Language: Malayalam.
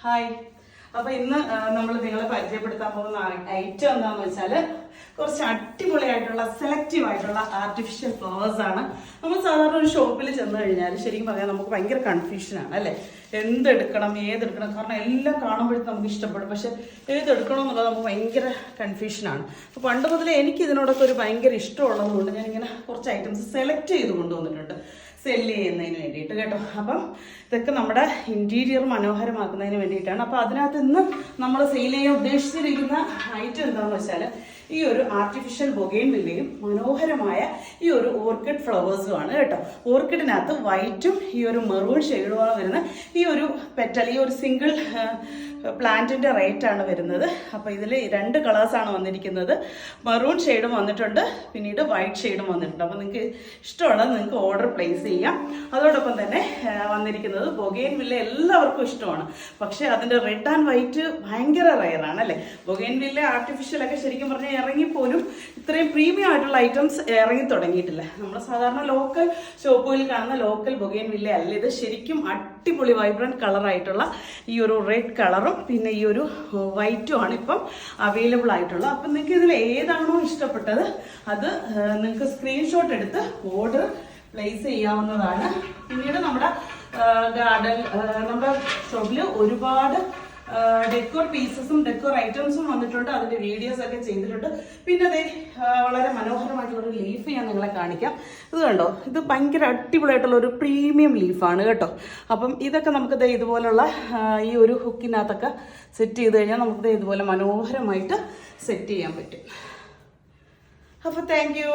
ഹായ്. അപ്പോൾ ഇന്ന് നമ്മൾ നിങ്ങളെ പരിചയപ്പെടുത്താൻ പോകുന്ന ഐറ്റം എന്താണെന്ന് വെച്ചാൽ കുറച്ച് അടിപൊളിയായിട്ടുള്ള സെലക്റ്റീവ് ആയിട്ടുള്ള ആർട്ടിഫിഷ്യൽ ഫ്ലവേഴ്സ് ആണ്. നമ്മൾ സാധാരണ ഒരു ഷോപ്പിൽ ചെന്ന് കഴിഞ്ഞാൽ ശരിക്കും പറയാൻ നമുക്ക് ഭയങ്കര കൺഫ്യൂഷനാണ് അല്ലേ, എന്തെടുക്കണം ഏതെടുക്കണം. കാരണം എല്ലാം കാണുമ്പോഴത്തേക്കും നമുക്ക് ഇഷ്ടപ്പെടും, പക്ഷെ ഏതെടുക്കണം എന്നുള്ളത് നമുക്ക് ഭയങ്കര കൺഫ്യൂഷനാണ്. അപ്പോൾ പണ്ട് മുതലേ എനിക്ക് ഇതിനോടൊക്കെ ഒരു ഭയങ്കര ഇഷ്ടമുള്ളത് കൊണ്ട് ഞാനിങ്ങനെ കുറച്ച് ഐറ്റംസ് സെലക്ട് ചെയ്ത് കൊണ്ടുവന്നിട്ടുണ്ട് സെല്ല് ചെയ്യുന്നതിന് വേണ്ടിയിട്ട് കേട്ടോ. അപ്പം ഇതൊക്കെ നമ്മുടെ ഇൻറ്റീരിയർ മനോഹരമാക്കുന്നതിന് വേണ്ടിയിട്ടാണ്. അപ്പോൾ അതിനകത്ത് ഇന്ന് നമ്മൾ സെയിൽ ചെയ്യാൻ ഉദ്ദേശിച്ചിരിക്കുന്ന ഐറ്റം എന്താണെന്ന് വെച്ചാൽ ഈ ഒരു ആർട്ടിഫിഷ്യൽ ബൊഗെയിൻവില്ലയും മനോഹരമായ ഈ ഒരു ഓർക്കിഡ് ഫ്ലവേഴ്സുമാണ് കേട്ടോ. ഓർക്കിഡിനകത്ത് വൈറ്റും ഈ ഒരു മെറൂൺ ഷെയ്ഡുമാണ് വരുന്നത്. ഈ ഒരു പെറ്റൽ, ഈ ഒരു സിംഗിൾ പ്ലാന്റിൻ്റെ റേറ്റാണ് വരുന്നത്. അപ്പോൾ ഇതിൽ 2 കളേഴ്സാണ് വന്നിരിക്കുന്നത്. മെറൂൺ ഷെയ്ഡും വന്നിട്ടുണ്ട്, പിന്നീട് വൈറ്റ് ഷെയ്ഡും വന്നിട്ടുണ്ട്. അപ്പോൾ നിങ്ങൾക്ക് ഇഷ്ടമുള്ളത് നിങ്ങൾക്ക് ഓർഡർ പ്ലേസ് ചെയ്യാം. അതോടൊപ്പം തന്നെ വന്നിരിക്കുന്നത് ബൊഗെയിൻവില്ല എല്ലാവർക്കും ഇഷ്ടമാണ്, പക്ഷേ അതിൻ്റെ റെഡ് ആൻഡ് വൈറ്റ് ഭയങ്കര റെയറാണ് അല്ലേ. ബൊഗെയിൻവില്ല ആർട്ടിഫിഷ്യലൊക്കെ ശരിക്കും പറഞ്ഞാൽ ഇറങ്ങിപ്പോലും ഇത്രയും പ്രീമിയം ആയിട്ടുള്ള ഐറ്റംസ് ഇറങ്ങി തുടങ്ങിയിട്ടില്ല. നമ്മൾ സാധാരണ ലോക്കൽ ഷോപ്പുകളിൽ കാണുന്ന ലോക്കൽ ബൊഗെയിൻവില്ല അല്ല ഇത്. ശരിക്കും അടിപൊളി വൈബ്രന്റ് കളറായിട്ടുള്ള ഈ ഒരു റെഡ് കളറും പിന്നെ ഈ ഒരു വൈറ്റും ആണ് ഇപ്പം അവൈലബിൾ ആയിട്ടുള്ളത്. അപ്പം നിങ്ങൾക്ക് ഇതിൽ ഏതാണോ ഇഷ്ടപ്പെട്ടത് അത് നിങ്ങൾക്ക് സ്ക്രീൻഷോട്ട് എടുത്ത് ഓർഡർ പ്ലേസ് ചെയ്യാവുന്നതാണ്. പിന്നീട് നമ്മുടെ ഗാർഡൻ, നമ്മുടെ ഷോപ്പിൽ ഒരുപാട് ഡെക്കോർ പീസസും ഡെക്കോർ ഐറ്റംസും വന്നിട്ടുണ്ട്. അതിന്റെ വീഡിയോസ് ഒക്കെ ചെയ്തിട്ടുണ്ട്. പിന്നെ അതേ വളരെ മനോഹരമായിട്ടുള്ളൊരു ലീഫ് ഞാൻ നിങ്ങളെ കാണിക്കാം. ഇത് കണ്ടോ, ഇത് ഭയങ്കര അടിപൊളിയായിട്ടുള്ള ഒരു പ്രീമിയം ലീഫാണ് കേട്ടോ. അപ്പം ഇതൊക്കെ നമുക്ക് ഇതുപോലുള്ള ഈ ഒരു ഹുക്കിനകത്തൊക്കെ സെറ്റ് ചെയ്ത് കഴിഞ്ഞാൽ നമുക്ക് ഇതുപോലെ മനോഹരമായിട്ട് സെറ്റ് ചെയ്യാൻ പറ്റും. അപ്പോൾ താങ്ക് യു.